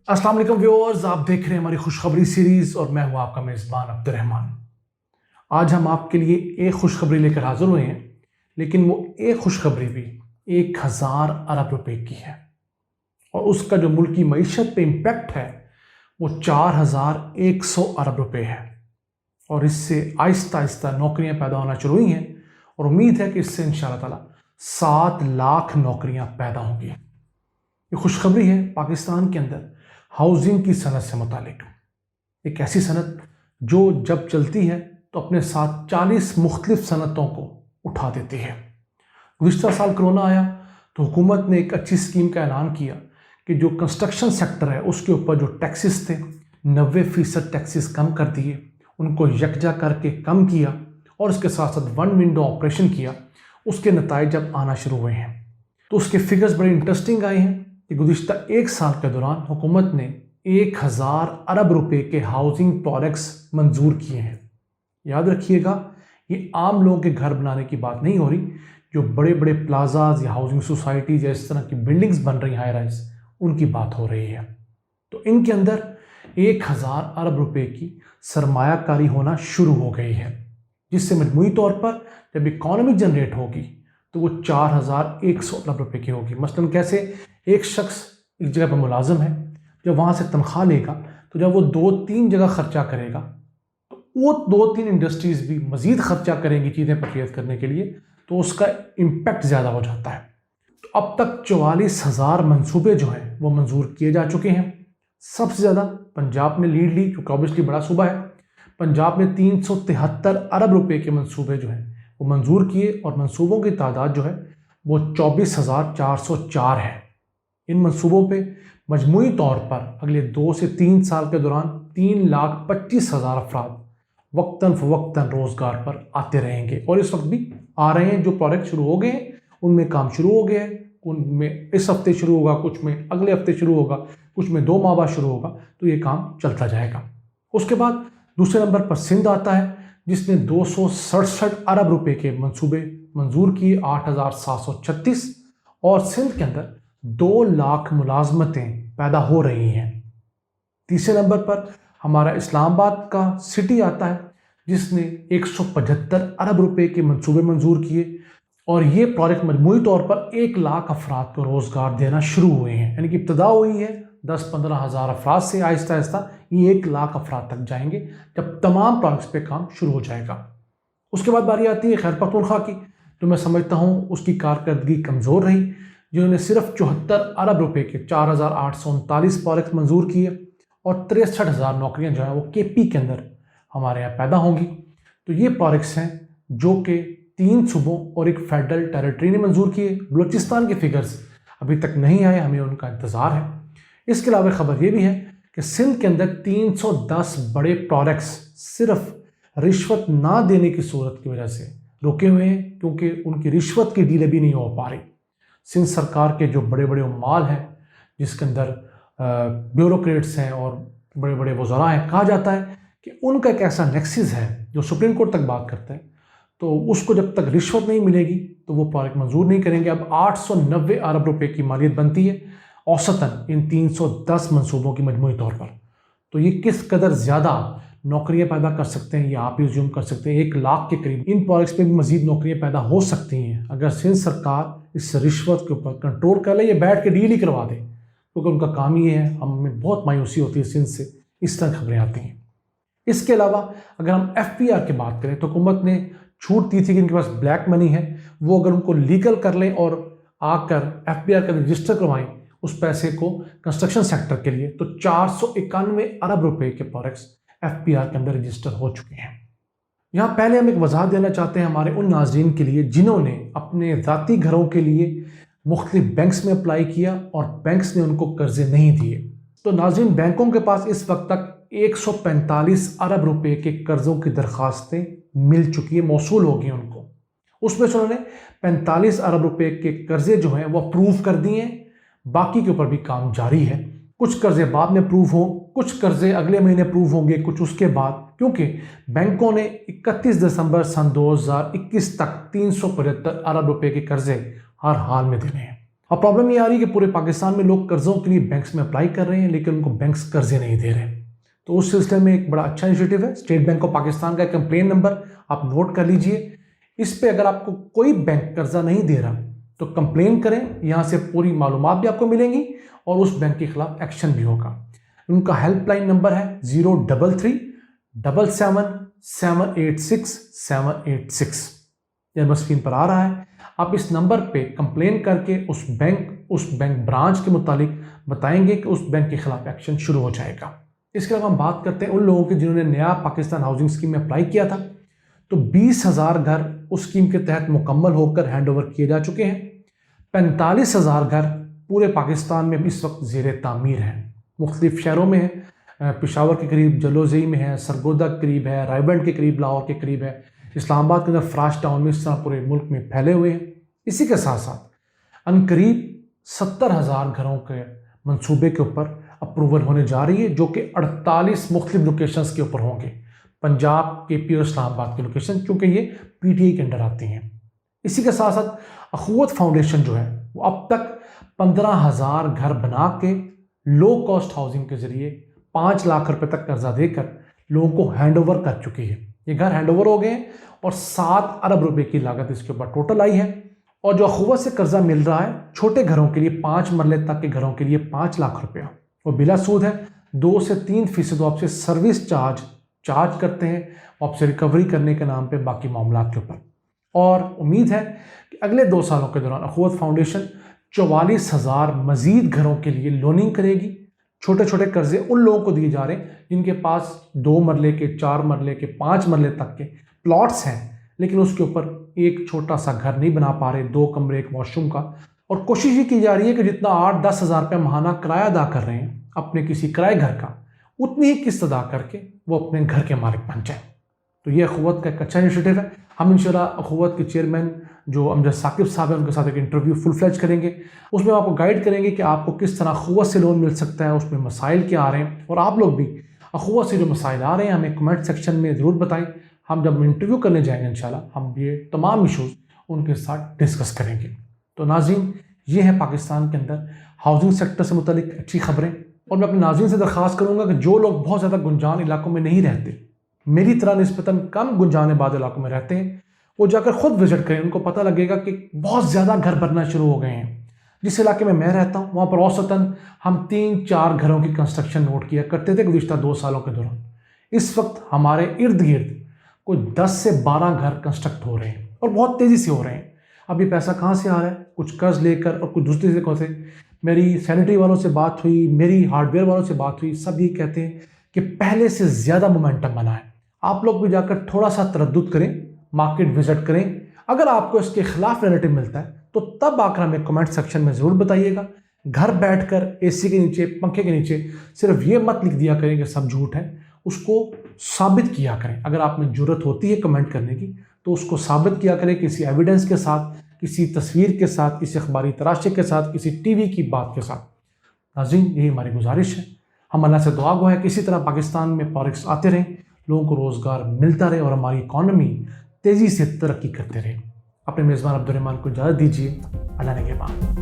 अस्सलाम वालेकुम व्यूअर्स, आप देख रहे हैं हमारी खुशखबरी सीरीज और मैं हूं आपका मेज़बान अब्दुर्रहमान। आज हम आपके लिए एक खुशखबरी लेकर हाजिर हुए हैं, लेकिन वो एक खुशखबरी भी 1000 अरब रुपए की है और उसका जो मुल्की मईशत पे इम्पैक्ट है वो 4100 अरब रुपए है। और इससे आहिस्ता आहिस्ता नौकरियां पैदा होना शुरू हुई हैं और उम्मीद है कि इससे इंशाअल्लाह ताला 7 लाख नौकरियां पैदा होंगी। ये खुशखबरी है पाकिस्तान के अंदर हाउसिंग की सनत से मुतालिक। एक ऐसी सनत जो जब चलती है तो अपने साथ 40 मुख्तलिफ सनतों को उठा देती है। गुज़िश्ता साल कोरोना आया तो हुकूमत ने एक अच्छी स्कीम का ऐलान किया कि जो कंस्ट्रक्शन सेक्टर है उसके ऊपर जो टैक्सेस थे 90% टैक्सेस कम कर दिए, उनको यकजा करके कम किया और उसके साथ साथ वन विंडो ऑपरेशन किया। उसके नताइज जब आना शुरू हुए हैं तो उसके फिगर्स बड़े इंटरेस्टिंग आए हैं कि गुज़िश्ता एक साल के दौरान हुकूमत ने 1000 अरब रुपए के हाउसिंग प्रोजेक्ट्स मंजूर किए हैं। याद रखिएगा, ये आम लोगों के घर बनाने की बात नहीं हो रही। जो बड़े बड़े प्लाजाज या हाउसिंग सोसाइटीज या इस तरह की बिल्डिंग्स बन रही हाई राइज, उनकी बात हो रही है। तो इनके अंदर 1000 अरब रुपए की सरमायाकारी होना शुरू हो गई है, जिससे मजमूई तौर पर जब इकॉनमी जनरेट होगी तो वो 4100 अरब रुपए की होगी। मसलन कैसे, एक शख्स एक जगह पर मुलाजिम है, जब वहाँ से तनख्वाह लेगा तो जब वो 2-3 जगह खर्चा करेगा तो वो 2-3 इंडस्ट्रीज़ भी मज़ीद खर्चा करेंगी चीज़ें परचेज करने के लिए, तो उसका इम्पैक्ट ज़्यादा हो जाता है। तो अब तक 44,000 मंसूबे जो हैं वो मंजूर किए जा चुके हैं। सबसे ज़्यादा पंजाब ने लीड ली, क्योंकि ऑब्वियसली बड़ा सूबा है। पंजाब ने 373 अरब रुपए के मंसूबे जो हैं वो मंजूर किए और मंसूबों की तादाद जो है वो 24,404 है। इन मंसूबों पे मजमूई तौर पर अगले 2 से 3 साल के दौरान 3,25,000 अफराद वक्तन फ़वक्तन रोज़गार पर आते रहेंगे और इस वक्त भी आ रहे हैं। जो प्रोजेक्ट शुरू हो गए हैं उनमें काम शुरू हो गया है, उनमें इस हफ्ते शुरू होगा, कुछ में अगले हफ्ते शुरू होगा, कुछ में 2 माह बाद शुरू होगा, तो ये काम चलता जाएगा। उसके बाद दूसरे नंबर पर सिंध आता है, जिसने 267 अरब रुपए के मंसूबे मंजूर किए, 8,736, और सिंध के अंदर 2 लाख मुलाजमतें पैदा हो रही हैं। तीसरे नंबर पर हमारा इस्लामाबाद का सिटी आता है, जिसने 175 अरब रुपए के मंसूबे मंजूर किए और ये प्रोजेक्ट मजमूई तौर पर 1 लाख अफराद को रोज़गार देना शुरू हुए हैं। यानी कि इब्तदा हुई है 10-15 हज़ार अफराद से, आहिस्ता आहिस्ता ये 1 लाख अफराद तक जाएंगे जब तमाम प्रोजेक्ट्स पे काम शुरू हो जाएगा। उसके बाद बारी आती है खैबर पख्तूनख्वा की, जो मैं समझता हूँ उसकी कारकर्दगी कमज़ोर रही, जिन्होंने सिर्फ 74 अरब रुपए के 4,839 प्रोजेक्ट मंजूर किए और 63,000 नौकरियां जो हैं वो केपी के अंदर हमारे यहाँ पैदा होंगी। तो ये प्रोजेक्ट्स हैं जो कि 3 सूबों और एक फेडरल टेरिटरी ने मंजूर किए। बलूचिस्तान के फिगर्स अभी तक नहीं आए, हमें उनका इंतज़ार है। इसके अलावा खबर ये भी है कि सिंध के अंदर 310 बड़े प्रोजेक्ट्स सिर्फ रिश्वत ना देने की सूरत की वजह से रुके हुए हैं, क्योंकि उनकी रिश्वत की डील भी नहीं हो पा रही। सिंध सरकार के जो बड़े बड़े उम्माल हैं, जिसके अंदर ब्यूरोक्रेट्स हैं और बड़े बड़े वज़रा हैं, कहा जाता है कि उनका एक ऐसा नेक्सिस है जो सुप्रीम कोर्ट तक बात करते हैं, तो उसको जब तक रिश्वत नहीं मिलेगी तो वो प्रोजेक्ट मंजूर नहीं करेंगे। अब 890 अरब रुपए की मालियत बनती है औसतन इन 310 मंसूबों की मजमूई तौर पर। तो ये किस कदर ज़्यादा नौकरियां पैदा कर सकते हैं, ये आप ही ज़ूम कर सकते हैं। 1 लाख के करीब इन प्रोजेक्ट्स पे भी मज़ीद नौकरियां पैदा हो सकती हैं अगर सिंध सरकार इस रिश्वत के ऊपर कंट्रोल कर ले, ये बैठ के डील ही करवा दे, क्योंकि उनका काम ही है। हमें बहुत मायूसी होती है सिंध से इस तरह खबरें आती हैं। इसके अलावा अगर हम FPR की बात करें तो हुकूमत ने छूट दी थी कि इनके पास ब्लैक मनी है, वो अगर उनको लीगल कर लें और आकर FPR का रजिस्टर करवाएं उस पैसे को कंस्ट्रक्शन सेक्टर के लिए, तो 491 अरब रुपए के प्रोजेक्ट्स FPR के अंदर रजिस्टर हो चुके हैं। यहाँ पहले हम एक वजाहत देना चाहते हैं हमारे उन नाज़रीन के लिए जिन्होंने अपने ज़ाती घरों के लिए मुख्तलिफ बैंक्स में अप्लाई किया और बैंक्स ने उनको कर्जे नहीं दिए। तो नाज़रीन, बैंकों के पास इस वक्त तक 145 अरब रुपए के कर्ज़ों की दरख्वास्तें मिल चुकी है, मौसूल होगी उनको। उसमें से उन्होंने 45 अरब रुपए के कर्जे जो हैं वो अप्रूव कर दिए हैं, बाकी के ऊपर भी काम जारी है। कुछ कर्जे बाद में अप्रूव हो, कुछ कर्जे अगले महीने अप्रूव होंगे, कुछ उसके बाद, क्योंकि बैंकों ने 31 दिसंबर सन 2021 तक 375 अरब रुपए के कर्जे हर हाल में देने हैं। اب پرابلم یہ آ رہی ہے کہ پورے پاکستان میں لوگ قرضوں کے لیے بینکس میں اپلائی کر رہے ہیں لیکن ان کو بینکس قرضے نہیں دے رہے. تو اس سلسلے میں ایک بڑا اچھا انیشیٹو ہے اسٹیٹ بینک آف پاکستان کا کمپلین نمبر آپ نوٹ کر لیجئے. اس پہ اگر آپ کو کوئی بینک قرضہ نہیں دے رہا تو کمپلین کریں, یہاں سے پوری معلومات بھی آپ کو ملیں گی اور اس بینک کے خلاف ایکشن بھی ہوگا. ان کا ہیلپ لائن نمبر ہے 0337786786786. یہ نمبر اسکرین پر آ رہا ہے. آپ اس نمبر پہ کمپلین کر کے اس بینک برانچ کے متعلق بتائیں گے کہ اس بینک کے خلاف ایکشن شروع ہو جائے گا. اس کے علاوہ ہم بات کرتے ہیں ان لوگوں کی جنہوں نے نیا پاکستان ہاؤسنگ اسکیم میں اپلائی کیا تھا. تو 20,000 گھر اس اسکیم کے تحت مکمل ہو کر ہینڈ اوور کیے جا چکے ہیں. 45,000 گھر پورے پاکستان میں اس وقت زیر تعمیر ہیں. مختلف شہروں میں ہیں, پشاور کے قریب جلوزئی میں ہے, سرگودا کے قریب ہے, رائے بینڈ کے قریب, لاہور کے قریب ہے, اسلام آباد کے اندر فراش ٹاؤن میں, اس طرح پورے ملک میں پھیلے ہوئے ہیں. اسی کے ساتھ ساتھ عنقریب 70,000 گھروں کے منصوبے کے اوپر اپروول ہونے جا رہی ہے, جو کہ 48 مختلف لوکیشنز کے اوپر ہوں گے. پنجاب, کے پی اور اسلام آباد کی لوکیشن, کیونکہ یہ پی ٹی آئی کے انڈر آتی ہیں. اسی کے ساتھ ساتھ اخوت فاؤنڈیشن جو ہے وہ اب تک 15,000 گھر بنا کے لو کاسٹ ہاؤسنگ کے ذریعے 5 لاکھ روپے تک قرضہ دے کر لوگوں کو ہینڈ اوور کر چکی ہے. یہ گھر ہینڈ اوور ہو گئے ہیں اور 7 ارب روپے کی لاگت اس کے اوپر ٹوٹل آئی ہے. اور جو اخوت سے قرضہ مل رہا ہے چھوٹے گھروں کے لیے 5 مرلے تک کے گھروں کے لیے 5 لاکھ روپیہ, وہ بلا سود ہے. 2 سے 3% آپ سے سروس چارج کرتے ہیں آپ سے ریکوری کرنے کے نام پہ باقی معاملات کے اوپر. اور امید ہے کہ اگلے 2 سالوں کے دوران اخوت فاؤنڈیشن 44,000 مزید گھروں کے لیے لوننگ کرے گی. چھوٹے چھوٹے قرضے ان لوگوں کو دیے جا رہے ہیں جن کے پاس 2 مرلے کے, 4 مرلے کے, 5 مرلے تک کے پلاٹس ہیں, لیکن اس کے اوپر ایک چھوٹا سا گھر نہیں بنا پا رہے, 2 کمرے, 1 واش روم کا. اور کوشش یہ کی جا رہی ہے کہ جتنا 8-10 ہزار روپے ماہانہ کرایہ ادا کر رہے ہیں اپنے کسی کرائے گھر کا, اتنی ہی قسط ادا کر کے وہ اپنے گھر کے مالک بن جائیں. تو یہ اخوت کا ایک اچھا انیشیٹو ہے. ہم انشاءاللہ اخوت کے چیئرمین جو امجد ثاقب صاحب ہیں ان کے ساتھ ایک انٹرویو فل فلیج کریں گے. اس میں آپ کو گائیڈ کریں گے کہ آپ کو کس طرح اخوت سے لون مل سکتا ہے, اس میں مسائل کیا آ رہے ہیں, اور آپ لوگ بھی اخوت سے جو مسائل آ رہے ہیں ہمیں کمنٹ سیکشن میں ضرور بتائیں. ہم جب انٹرویو کرنے جائیں گے انشاءاللہ ہم یہ تمام ایشوز ان کے ساتھ ڈسکس کریں گے. تو ناظرین, یہ ہے پاکستان کے اندر ہاؤسنگ سیکٹر سے متعلق اچھی خبریں. اور میں اپنے ناظرین سے درخواست کروں گا کہ جو لوگ بہت زیادہ گنجان علاقوں میں نہیں رہتے, میری طرح نسبتاً کم گنجان آباد علاقوں میں رہتے ہیں, وہ جا کر خود وزٹ کریں. ان کو پتہ لگے گا کہ بہت زیادہ گھر بننا شروع ہو گئے ہیں. جس علاقے میں رہتا ہوں وہاں پر اوسطاً ہم 3-4 گھروں کی کنسٹرکشن نوٹ کیا کرتے تھے گزشتہ 2 سالوں کے دوران. اس وقت ہمارے ارد گرد کوئی 10 سے 12 گھر کنسٹرکٹ ہو رہے ہیں اور بہت تیزی سے ہو رہے ہیں. اب یہ پیسہ کہاں سے آ رہا ہے؟ کچھ قرض لے کر اور کچھ دوسری جگہوں سے. میری سینیٹری والوں سے بات ہوئی, میری ہارڈ ویئر والوں سے بات ہوئی, سب یہ کہتے ہیں کہ پہلے سے زیادہ مومنٹم بنا ہے. آپ لوگ بھی جا کر تھوڑا سا تردد کریں, مارکیٹ وزٹ کریں. اگر آپ کو اس کے خلاف نیگیٹو ملتا ہے تو تب آ کر ہمیں کمنٹ سیکشن میں ضرور بتائیے گا. گھر بیٹھ کر اے سی کے نیچے, پنکھے کے نیچے صرف یہ مت لکھ دیا کریں کہ سب جھوٹ ہے, اس کو ثابت کیا کریں. اگر آپ میں جرت ہوتی ہے کمنٹ کرنے کی تو اس کو ثابت کیا کریں کسی ایویڈنس کے ساتھ, کسی تصویر کے ساتھ, کسی اخباری تراشے کے ساتھ, کسی ٹی وی کی بات کے ساتھ. ناظرین, یہی ہماری گزارش ہے. ہم اللہ سے دعا گو ہے کہ اسی طرح پاکستان میں پروجیکٹس آتے رہیں, لوگوں کو روزگار ملتا رہے اور ہماری اکانومی تیزی سے ترقی کرتے رہے. اپنے میزبان عبد الرحمان کو اجازت دیجیے. اللہ نگہبان.